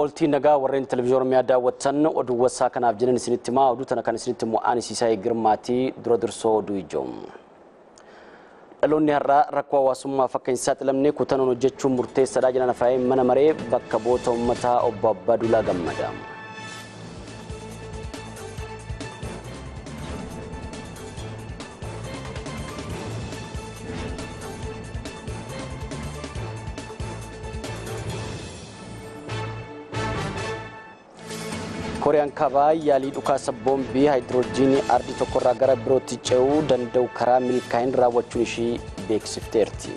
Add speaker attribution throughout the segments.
Speaker 1: Olti nagaa warreen televiizoon miyaada watan oduu wasaa kanaaf jiran isinitti himaa oduu tana kan isinitti mu'aan isiisaa girmaatii dura dursoo oduu ijoom. Dhaloonni har'aa rakkoo hawaasummaa fakka hin saaxilamne kutannoo hojjechuun murteessaadha jedhan afaan mana maree bakka bu'oota uummataa obbo Abbaaduulaa Gammadaa. Kooriyaan kaabaa yaalii dhukaasa boombii haayidrojiinii ardii tokkorraa gara birootti ce'uu danda'u karaa milkaa'in raawwachuun ishii beeksifteerti.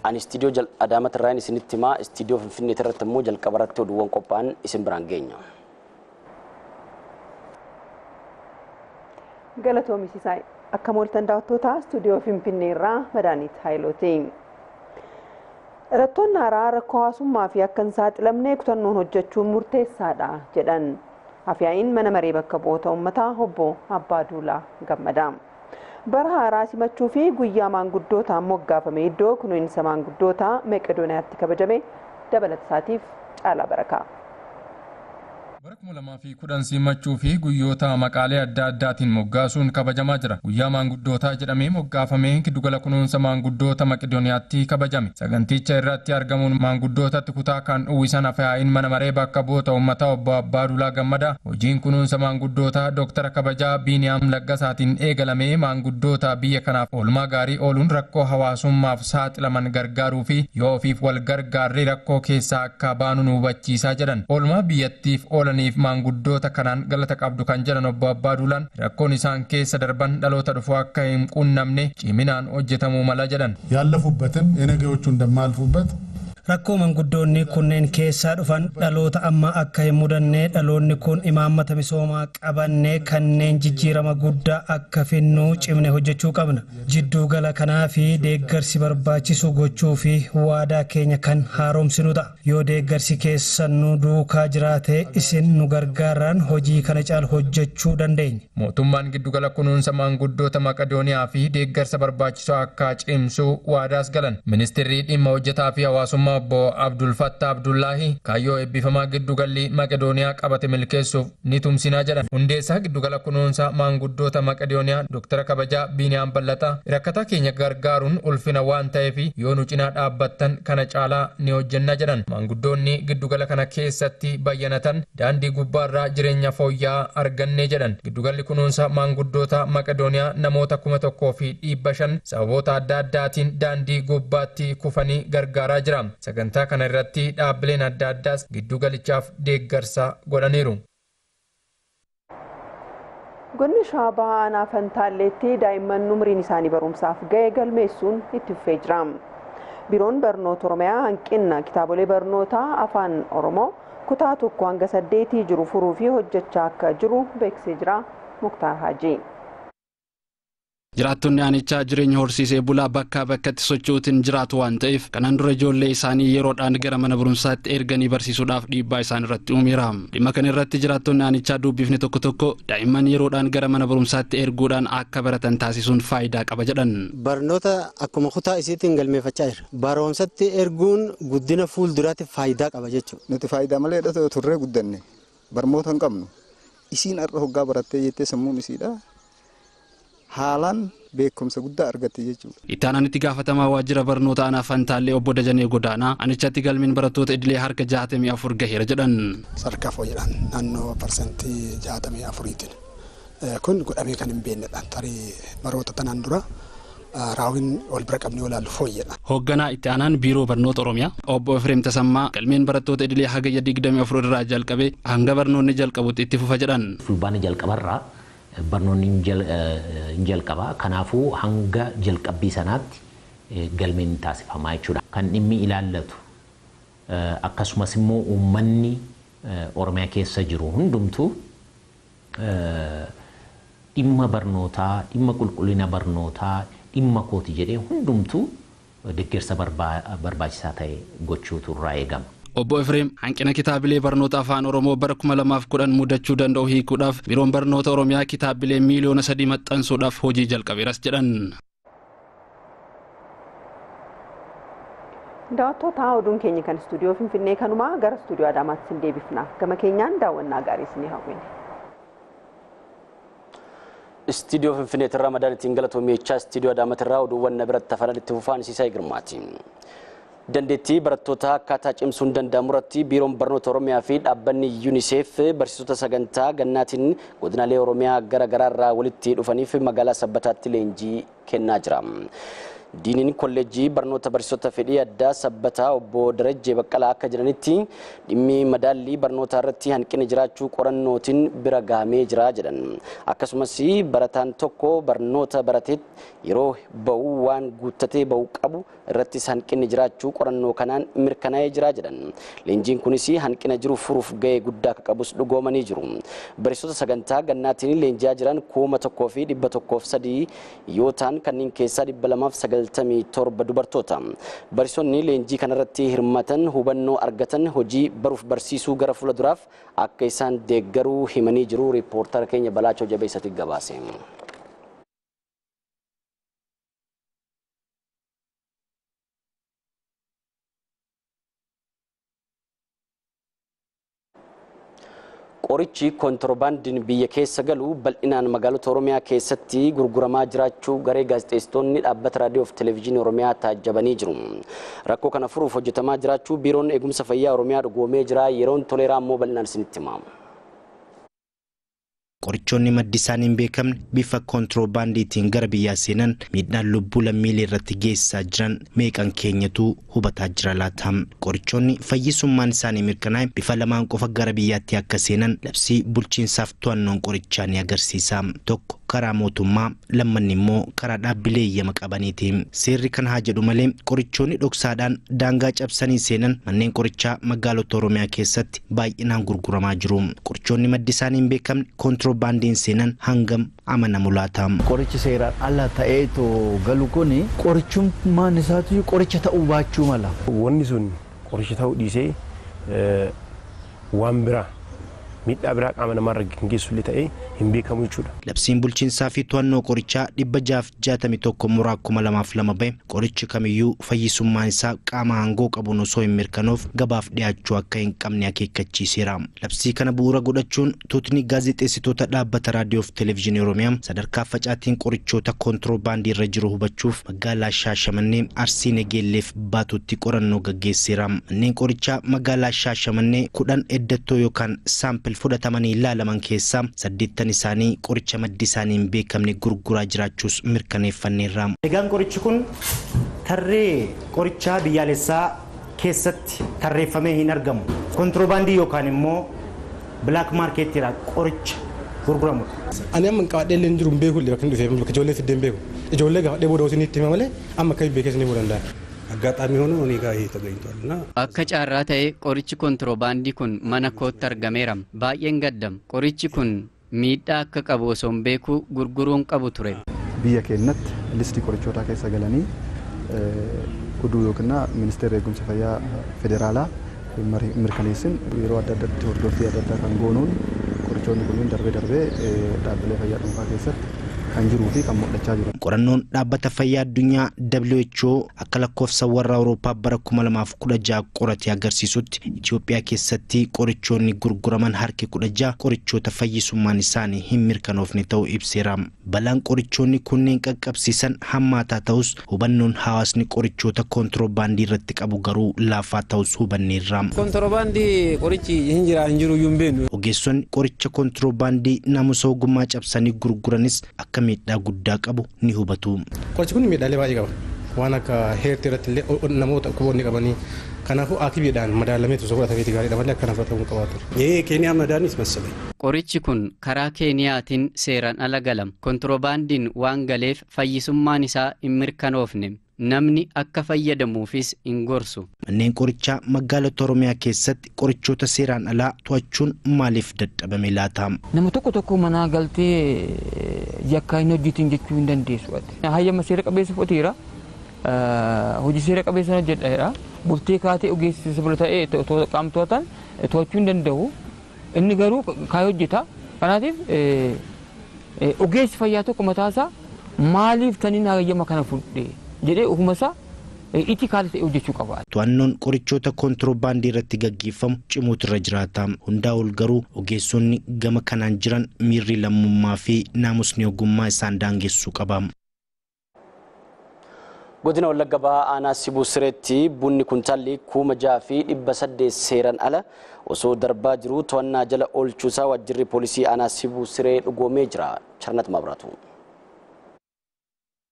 Speaker 1: Ani istiidiyoo Adaamat irraa isinitti himaa istiidiyoo Finfinnee irratti immoo jalqaba irratti oduuwwan qophaa'an isin biraan geenya.
Speaker 2: Galatoomi Sisaay. Akka mooltan daawwattoota istuudiyoo Finfinnee irraa Madaaniit Haayilooti. Rattoonni haaraa rakkoo hawaasummaa fi akka hin saaxilamne kutannoon hojjechuun murteessaadha jedhan afyaa'iin mana maree bakka bu'oota uummataa obbo Abbaaduulaa Gammadaa. Bara haaraa simachuu fi guyyaa maanguddootaan moggaafame iddoo kunuunsa maanguddootaa Meqedooniyaatti kabajame dabalata isaatiif caalaa barakaa.
Speaker 3: Bara 2010 simachuu fi guyyoota maqaalee adda addaatiin moggaasuun kabajamaa jira. Guyyaa maanguddootaa jedhamee moggaafamee giddugala kunuunsa maanguddoota Maqedooniyaatti kabajame. Saganticha irratti argamuun maanguddootatti kutaa kan uwwisan afyaa'iin mana maree bakka bu'oota uummataa obbo Abbaaduulaa Gammadaa hojiin kunuunsa maanguddootaa Dooktara Kabajaa Biiniyaam Laggasaatiin eegalamee maanguddoota biyya kanaaf oolmaa gaarii ooluun rakkoo hawaasummaaf saaxilaman gargaaruu fi yoo ofiif wal gargaarree rakkoo keessaa akka baanu nu hubachiisaa jedhan. Oolmaa biyyattiif oolaniif maanguddoota kanaan galata qabdu kan jedhan obbo Abbaaduulaan rakkoon isaan keessa darban dhaloota dhufu akka hin qunnamne ciminaan hojjetamuu mala jedhan.
Speaker 4: ያለፉበትን የነገዎቹ እንደማልፉበት
Speaker 5: rakkoo manguddoonni kunneen keessaa dhufan dhaloota amma akka hin mudanne dhaloonni kun imaammata misoomaa qabanne kanneen jijjiirama guddaa akka finnu cimne hojjechuu qabna. Jidduu gala kanaa fi deeggarsi barbaachisu gochuu fi waadaa keenya kan haaromsinu ta'a. Yoo deeggarsi keessan nu duukaa jiraate isin nu gargaaraan hojii kana caal hojjechuu dandeenya.
Speaker 3: Mootummaan giddugala kunuunsa maanguddoota Maqedooniyaa fi deeggarsa barbaachisu akka cimsu waadaas galan. Ministeerri dhimma hojjetaa fi hawaasummaa obbo Abdul Fattah Abdullahi kayyoo eebbifamaa giddugalli Maqedooniyaa qabate milkeessuuf ni tumsinaa jedhan. Hundeessaa giddugala kunuunsa maanguddoota Maqedooniyaa Dooktara Kabajaa Biiniyaam Ballataa rakkataa keenya gargaaruun ulfina waan ta'eef yoo nu cinaa dhaabbattan kana caalaa ni hojjenna jedhan. Maanguddoonni giddugala kana keessatti bayyanatan daandii gubbaarraa jireenya fooyya'aa arganne jedhan. Giddugalli kunuunsa maanguddoota Maqedooniyaa namoota 1,500 sababoota adda addaatiin daandii gubbaatti kufanii gargaaraa jira. Sagantaa kana irratti dhaabbileen adda addaas giddugalichaaf deeggarsa godhaniiru.
Speaker 2: Godina Shawaa Bahaa aanaa Fantaalleetti daa'imman umriin isaanii barumsaaf ga'e galmeessuun itti fufee jira. Biiroon Barnoota Oromiyaa hanqina kitaabolee barnootaa afaan Oromoo kutaa 1 hanga 8 jiru furuu fi hojjechaa akka jiru beeksisee jira. Muktaar Haajii.
Speaker 6: Jiraattonni aanichaa jireenya horsiisee bulaa bakkaa bakkatti socho'uutiin jiraatu waan ta'eef kanaan dura ijoollee isaanii yeroodhaan gara mana barumsaatti erganii barsiisuudhaaf dhiibbaa isaan irratti uumeera. Dhimma kana irratti jiraattonni aanichaa dubbifne tokko tokko daa'imman yeroodhaan gara mana barumsaatti erguudhaan akka baratan taasisuun faayidaa qaba jedhan.
Speaker 7: Barnoota akkuma kutaa isiitiin galmeeffachaa jira. Barumsatti erguun guddina fuulduraatti faayidaa qaba jechuudha.
Speaker 8: Nuti faayidaa malee turree guddanne barnoota hin qabnu. Isiin har'a hoggaa barattee jettee sammuun isiidha. Haalaan beekumsa guddaa argatte jechuudha.
Speaker 6: Ittaanaan itti gaafatamaa waajjira barnoota aanaa Fantaallee obbo Dajanee Godaanaa aanichatti galmeen barattoota idilee harka 64 gaheera jedhan.
Speaker 9: Sarkaa fooyyadhaan naannoo parsantii 64tiin. Kun godhamee kan hin beeknedha. Tarii baroota tanaan dura raawwiin wal bira qabnee olaallu fooyyadha.
Speaker 6: Hoogganaa itti aanaan biiroo barnoota Oromiyaa obbo Efreem Tasammaa galmeen barattoota idilee hagayya 24 irraa jalqabe hanga barnoonni jalqabutti itti fufa jedhan.
Speaker 10: Fulbaana jalqabarraa barnoonni jalqabaa kanaafuu hanga jalqabbii sanaatti galmeen taasifamaa jechuudha. Kan dhimmi ilaallatu akkasumas immoo uummanni Oromiyaa keessa jiru hundumtuu dhimma barnootaa, dhimma qulqullina barnootaa, dhimma kooti jedhee hundumtuu deeggarsa barbaachisaa ta'e gochuutu irraa eegama.
Speaker 6: Obbo Efreem hanqina kitaabilee barnoota afaan Oromoo bara 2010 mudachuu danda'u hiikuudhaaf biiroon barnoota Oromiyaa kitaabilee miliyoona 3 maxxansuudhaaf hojii jalqabeeras jedhan.
Speaker 2: Daawwattoota oduun keenya kan istuudiyoo Finfinnee kanumaa gara istuudiyoo Adaamaatti sin deebifna. Gama keenyaan daawwannaa gaarii isinii hawwina.
Speaker 1: Istuudiyoo Finfinnee irraa madaalitiin galatoomichaa istuudiyoo Adaamaatti irraa oduuwwan biratti tafanaan itti fufaan Siisaa Girmaati. Dandeettii barattoota akkaataa cimsuun danda'amu irratti biiroon barnoota Oromiyaa fi dhaabbanni UNICEF barsiisota sagantaa gannaatiin godinaalee Oromiyaa gara garaa irraa walitti dhufaniif magaalaa Sabbataatti leenjii kennaa jira. Diiniin kolleejjii barnoota barsiisota fedhii addaa Sabbataa obbo Darajjee Baqqalaa akka jiranitti dhimmi madaallii barnootaa irratti hanqina jiraachuu qorannootiin bira gahamee jira jedhan. Akkasumas barataan tokko barnoota baratee yeroo ba'u waan guuttatee ba'u qabu irratti hanqinni jiraachuu qorannoo kanaan mirkanaa'ee jira jedhan. Leenjiin kunis hanqina jiru furuuf gahee guddaa akka qabus dhugoomanii jiru. Barsiisota sagantaa gannaatiin leenji'aa jiran 1,103 yoo ta'an kanneen keessaa 297 dubartoota. Barsiisonni leenjii kanarratti hirmaatan hubannoo argatan hojii baruuf barsiisuu gara fuulduraaf akka isaan deeggaruu himanii jiru. Riippoortara keenya Balaachoo Jabeessatti gabaase. Qorichi kontiroobaandiin biyya keessa galu bal'inaan magaalota Oromiyaa keessatti gurguramaa jiraachuu garee gaazexeessitoonni dhaabbata raadiyoo fi televezyiinii Oromiyaa taajjabanii jiru. Rakkoo kana furuuf hojjetamaa jiraachuu biiroon eegumsa fayyaa Oromiyaa dhugoomee jira. Yeroon toleeraa immoo bal'inaan isinitti himama.
Speaker 11: Qorichoonni maddi isaanii hin beekamne bifa kontiroobaandiitiin gara biyyaa seenan miidhaan lubbuu lammiilee irratti geessisaa jiran meeqan keenyatu hubataa jira laata? Qorichoonni fayyisummaan isaanii mirkanaa'e bifa lamaan qofa gara biyyaatti akka seenan labsii bulchiinsaaf to'annoon qorichaa ni agarsiisa. Tokko karaa mootummaa, lammanni immoo karaa dhaabbilee eeyyama qabaniiti. Seerri kana haa jedhu malee qorichoonni dhoksaadhaan daangaa cabsanii seenan manneen qorichaa magaalota Oromiyaa keessatti baay'inaan gurguramaa jiru. Qorichoonni maddi isaanii hin beekamne kontiroobaandiin seenan hangam amanamu laata?
Speaker 12: Qorichi seeraan ala ta'eetu galu kuni qorichummaan isaatu qoricha ta'uu baachuu mala.
Speaker 13: Wanni sun qoricha ta'uu dhiisee waan biraa miidhaa biraa qaama namaarra geessu ta'ee hin beekamu jechuudha.
Speaker 11: Labsiin bulchiinsaa fi to'annoo qorichaa 661 muraa 2002 bahe qorichi kamiyyuu fayyisummaan isaa qaama aangoo qabuun osoo hin mirkanoof gabaaf dhiyaachuu akka hin qabne akeekkachiiseera. Labsii kana bu'uura godhachuun tuutni gaazexeessitoota dhaabbata raadiyoo fi televezyiinii Oromiyaa sadarkaa facaatiin qorichoota kontiroobaandii irra jiru hubachuuf magaalaa Shaashamannee, Arsii, Negeelleef Baatuutti qorannoo gaggeesseera. Manneen qorichaa magaalaa Shaashamannee 10 eddattoo yookaan saampil fudhatamanii ilaalaman keessaa 8 isaanii qoricha maddi isaanii hin beekamne gurguraa jiraachuus mirkaneeffanneerra.
Speaker 14: Egaan qorichi kun tarree qorichaa biyyaalessaa keessatti tarreeffamee hin argamu. Kontiroobaandii yookaan immoo bilaak maarkeettiidhaan qoricha gurguramu.
Speaker 15: Ani amma qaadhee illee jiru hin beeku illee bakka dhufee bakka ijoollee fiddee hin beeku. Ijoollee gaafadhee booda osoo itti hima malee amma akka beekes ni danda'a.
Speaker 16: Aggaxaamii ሆኖ እኔ ጋር ተገኝቷልና
Speaker 17: akka caarraa ta'e qorichi kontiroobaandii kun mana kootti argameera. Baay'een gaddam. Qorichi kun miidhaa akka qabu osoo hin beeku gurguruun qabu ture.
Speaker 18: Biyya keenyatti listii qorichootaa keessa galanii oduu yookiin ministeera eegumsa fayyaa federaalaa mirkaneessin yeroo adda addaatti hordoffii adda addaa kan goonuun qorichoonni kunniin darbee dhaabbilee fayyaa dhuunfaa keessatti kan jiruu fi kan mul'achaa jiru.
Speaker 11: Qorannoon dhaabbata fayyaa addunyaa WHO akka lakkoofsa warra Awurooppaa bara 2016 qorate agarsiisutti Itoophiyaa keessatti qorichoonni gurguraman harki 16 qorichoota fayyisummaan isaanii hin mirkanoofne ta'uu ibseera. Balaan qorichoonni kunneen qaqqabsiisan hammaataa ta'us hubannoon hawaasni qorichoota kontiroobaandii irratti qabu garuu laafaa ta'us hubanneerra.
Speaker 19: Kontiroobaandii qorichi hin jiru hin beeknu.
Speaker 11: Ogeessonni qoricha kontiroobaandii naamusa ogummaa cabsanii gurguranis akka miidhaa guddaa qabu ni hubatu.
Speaker 15: Qorichi kun miidhaalee baay'ee qaba. Waan akka heertii irratti illee namoota quboonni qabanii kanaafuu akibiidhaan madaalamee osoo fudhatameeti gaariidha malee akkana fudhatamuu qabaatu.
Speaker 16: Keeniyaa madaanis masalee.
Speaker 17: Qorichi kun karaa Keeniyaatiin seeraan ala galama. Kontiroobaandiin waan galeef fayyisummaan isaa hin mirkanoofne. Namni akka fayyadamuufis hin gorsu.
Speaker 11: Manneen qorichaa magaalota Oromiyaa keessatti qorichoota seeraan alaa to'achuun maaliif dadhabame laata?
Speaker 20: Nama tokko manaa galtee yakkaa hin hojjetin jechuu hin dandeessu. Hayyama seera qabeessa fudhateera. Hojii seera qabeessa hojjedheera. Bultee kaatee ogeessa bira ta'ee qaamtootaan to'achuu hin danda'u. Inni garuu kaa hojjeta. Kanaatiif ogeessi fayyaa tokko mataasaa maaliif taniin hayyama kana fudhee jedhee uumasa itikaalii ta'e hojjechuu qaba.
Speaker 11: To'annoon qorichoota kontiroobaandii irratti gaggeeffamu cimuutu irra jiraata. Hundaa ol garuu ogeessonni gama kanaan jiran miirri lammummaa fi naamusni ogummaa isaan daangessuu qaba.
Speaker 1: Godina Wallagga Bahaa aanaa Sibuu Sireetti bunni kuntaalli 6,800 seeran ala osoo darbaa jiru to'annaa jala oolchuusaa waajjirri poolisii aanaa Sibuu Siree dhugoomee jira. Charnat Mabraatu.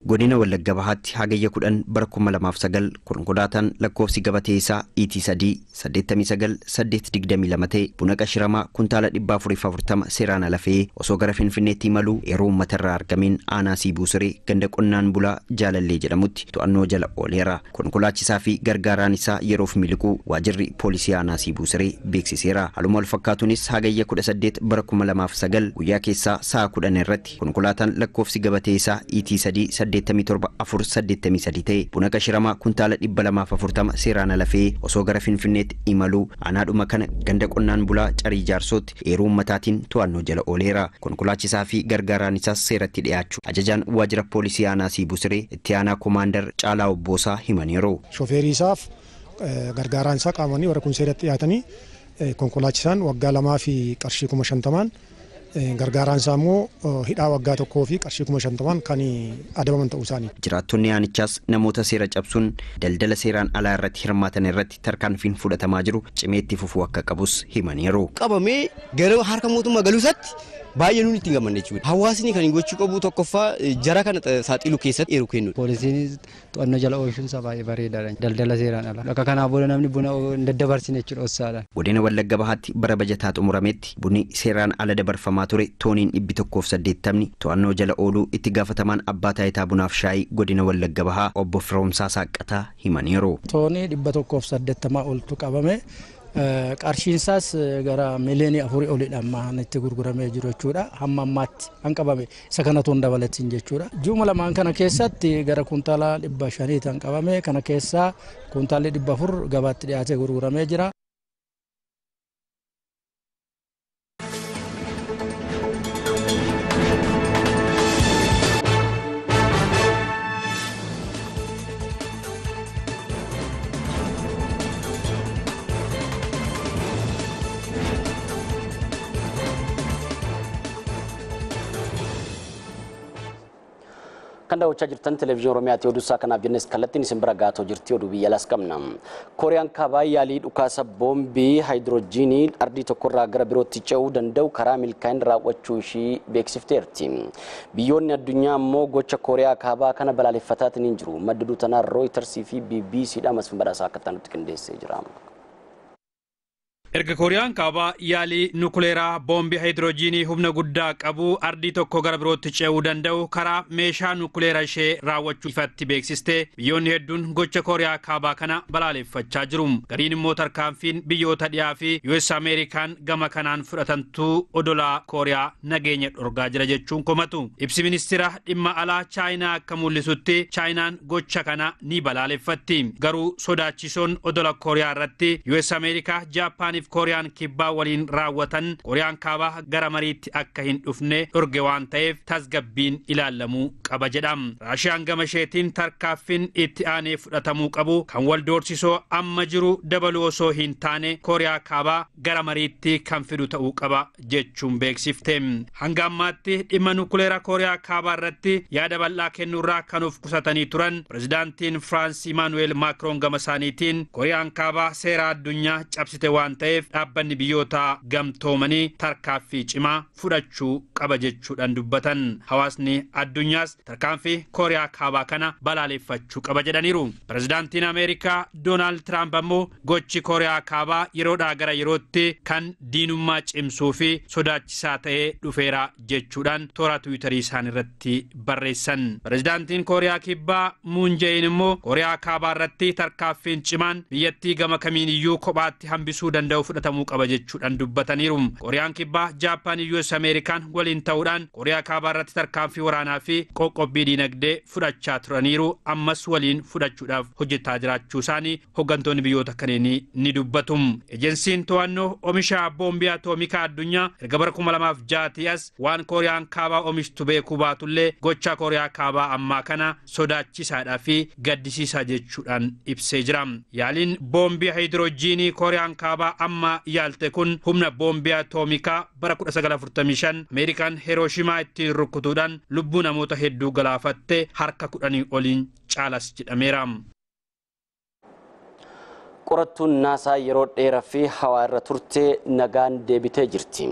Speaker 21: Godina Wallagga Bahaatti hagayya 10 bara 2009 konkolaataan lakkoofsi gabatee isaa ET3 89 ta'e buna qashiramaa kuntaala 440 seeraan ala fe'ee osoo gara Finfinneetti imaluu yeroo uummatarraa argameen aanaa Sibuu Siree ganda qonnaan bulaa Jaalallee jedhamutti to'annoo jala ooleera. Konkolaachisaa fi gargaaraan isaa yeroof miliquu waajjirri poolisii aanaa Sibuu Siree beeksiseera. Haaluma wal fakkaatuunis hagayya 18 bara 2009 guyyaa keessaa sa'a 10 irratti konkolaataan lakkoofsi gabatee isaa ET3 87 ta'e buna qashiramaa kuntaala 240 seeraan ala fe'ee osoo gara Finfinneetti imaluu aanaadhuma kana ganda qonnaan bulaa Carii Jaarsootti eeruu ummataatiin to'annoo jala ooleera. Konkolaachisaa fi gargaaraan isaas seeratti dhiyaachuu ajajaan waajjira poolisii aanaa Sibuu Siree itti aanaa koomaandar Caalaa Obboosaa himaniiru.
Speaker 22: Shofeerii isaaf gargaaraan isaa qaamanii warra kun seeratti dhiyaatanii konkolaachisaan waggaa 2 fi qarshii 50,000 gargaaraan isaa immoo hidhaa waggaa 1 fi qarshii 50,000 kan adabaman ta'uu isaanii.
Speaker 21: Jiraattonni aanichaas namoota seera cabsuun daldala seeraan alaa irratti hirmaatan irratti tarkaanfiin fudhatamaa jiru cimeetti fufuu akka qabus himaniiru.
Speaker 23: Qabamee gara harka mootummaa galuusaatti baay'ee nuti itti gammanne jechuudha. Hawaasni kan gochuu qabu tokkoffaa jara kana saaxiluu keessatti eeruu kennu.
Speaker 24: Poolisiin to'annoo jala oolchuun isaa baay'ee bareedaadha. Daldala seeraan ala. Akka kanaa booda namni buna daddabarsine jechuudha ossaadha.
Speaker 21: Godina Wallagga Bahaatti bara bajataa xumurametti bunni seeraan ala dabarfamaa ture tooniin 180 to'annoo jala ooluu itti gaafatamaan abbaa taayitaa bunaaf shaayii godina Wallagga Bahaa obbo Firoomsaa Saaqqataa himaniiru.
Speaker 24: Toonii 180 oltu qabame. Qarshiin isaas gara miliyoonii 4 olidhaan itti gurguramee jiru jechuudha. Hamma ammaatti hanqabame isa kanatu hin dabalatiin jechuudha. Juma lamaan kana keessatti gara kuntaala 500 hanqabame kana keessaa kuntaalli 400 gabaatti dhiyaatee gurguramee jira.
Speaker 1: Kan daawwachaa jirtan televezyiinii Oromiyaatti oduu isaa kanaaf jennes kallattiin isin bira gaatoo jirti oduu biyya alaas qabna. Kooriyaan kaabaa yaalii dhukaasa boombii haayidrojiinii ardii tokkorraa gara birootti ce'uu danda'u karaa milkaa'in raawwachuu ishii beeksifteerti. Biyyoonni addunyaa immoo gocha Kooriyaa kaabaa kana balaaleffataatiin jiru. Madda tanaa Reuters fi BBCdha masfin badhaasaa akka ta'an nutti qindeessee jira.
Speaker 25: Erga Kooriyaan kaabaa yaalii nukuleeraa boombii haayidrojiinii humna guddaa qabu ardii tokko gara birootti ce'uu danda'u karaa meeshaa nukuleeraa ishee raawwachuu ifatti beeksiste biyyoonni hedduun gocha Kooriyaa kaabaa kana balaaleffachaa jiru. Gariin immoo tarkaanfiin biyyoota dhiyaa fi US Ameerikaan gama kanaan fudhatantuu odolaa Kooriyaa nageenya dhorgaa jira jechuun komatu. Ibsi ministeera dhimma alaa Chaayinaa akka mul'isutti Chaayinaan gocha kana ni balaaleffatti. Garuu sodaachisoon odola Kooriyaa irratti US Ameerikaa Jaappaanii Kooriyaan kibbaa waliin raawwatan Kooriyaan kaabaa gara mariitti akka hin dhufne dhorge waan ta'eef tasgabbiin ilaalamuu qaba jedhama. Raashiyaan gama isheetiin tarkaanfiin itti aanee fudhatamuu qabu kan wal doorsisoo amma jiru dabaluu osoo hin taane Kooriyaa kaabaa gara mariitti kan fidu ta'uu qaba jechuun beeksifte. Hanga ammaatti dhimma nukuleeraa Kooriyaa kaabaa irratti yaada bal'aa kennuurraa kan of qusatanii turan pirezidaantiin Firaans Imaanuweel Maakroon gama isaaniitiin Kooriyaan kaabaa seera addunyaa cabsite waan ta'eef dhaabbanni biyyoota gamtoomanii tarkaanfii cimaa fudhachuu qaba jechuudhaan dubbatan. Hawaasni addunyaas tarkaanfii Kooriyaa kaabaa kana balaaleffachuu qaba jedhaniiru. Pirezidaantiin Ameerikaa Doonaald Tiraamp ammoo gochi Kooriyaa kaabaa yeroodhaa gara yerootti kan diinummaa cimsuu fi sodaachisaa ta'ee dhufeera jechuudhaan toora Tiwiitarii isaan irratti barreessan. Pirezidaantiin Kooriyaa kibbaa Muun Jae-in immoo Kooriyaa kaabaa irratti tarkaanfiin cimaan biyyattii gama kamiiniyyuu kophaatti hambisuu danda'u danda'u fudhatamuu qaba jechuudhaan dubbataniiru. Kooriyaan kibbaa Jaappaan US Ameerikaan waliin ta'uudhaan Kooriyaa kaabaa irratti tarkaanfii waraanaa fi qoqqobbii diinagdee fudhachaa turaniiru. Ammas waliin fudhachuudhaaf hojjetaa jiraachuu isaanii hooggantoonni biyyoota kanneenii ni dubbatu. Ejensiin to'annoo oomisha boombii atoomikaa addunyaa erga bara 2006 as waan Kooriyaan kaabaa oomishtu beekuu baatullee gocha Kooriyaa kaabaa ammaa kana sodaachisaadhaa fi gaddisiisaa jechuudhaan ibsee jira. Yaaliin boombii haayidroojiinii Kooriyaan kaabaa amma yaalte kun humna boombii atoomikaa bara 1945 Ameerikaan Hirooshimaa ittiin rukkutuudhaan lubbuu namoota hedduu galaafatte harka 10 oliin caalas jedhameera.
Speaker 1: qorattuun naasaa yeroo dheeraa fi hawaa irra turtee nagaan deebitee jirti.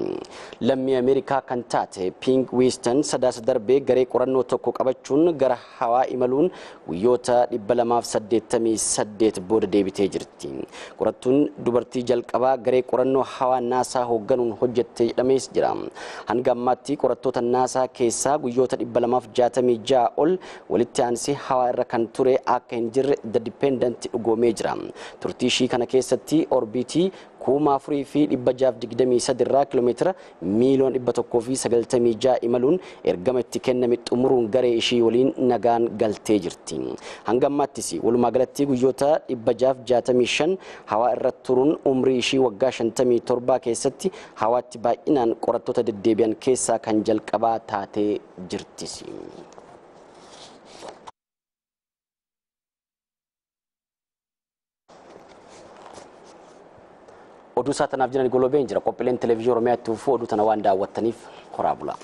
Speaker 1: Lammii Ameerikaa kan taate Pink Winston sadaasa darbee garee qorannoo tokko qabachuun gara hawaa imaluun guyyoota 288 booda deebitee jirti. Qorattuun dubartii jalqabaa garee qorannoo hawaa naasaa hoogganuun hojjette jedhamees jira. Hanga ammaatti qorattoota naasaa keessaa guyyoota 266 ol walitti aansee hawaa irra kan ture akka hin jirre The Dependent dhugoomee jira. Turtii kana keessatti orbiitii 4,623 irraa kiiloomeetira miiliyoona 196 imaluun ergama itti kenname xumuruun garee ishii waliin nagaan galtee jirti. Hanga ammaattis walumaa galatti guyyoota 665 hawaa irra turuun umrii ishii waggaa 57 keessatti hawaatti baay'inaan qorattoota deddeebi'an keessaa kan jalqabaa taatee jirtis. Oduu saatanaaf jiran golobeen jira. Qophiileen televezyiinii Oromiyaatti oduu tana waan daawwattaniif horaa bulaa.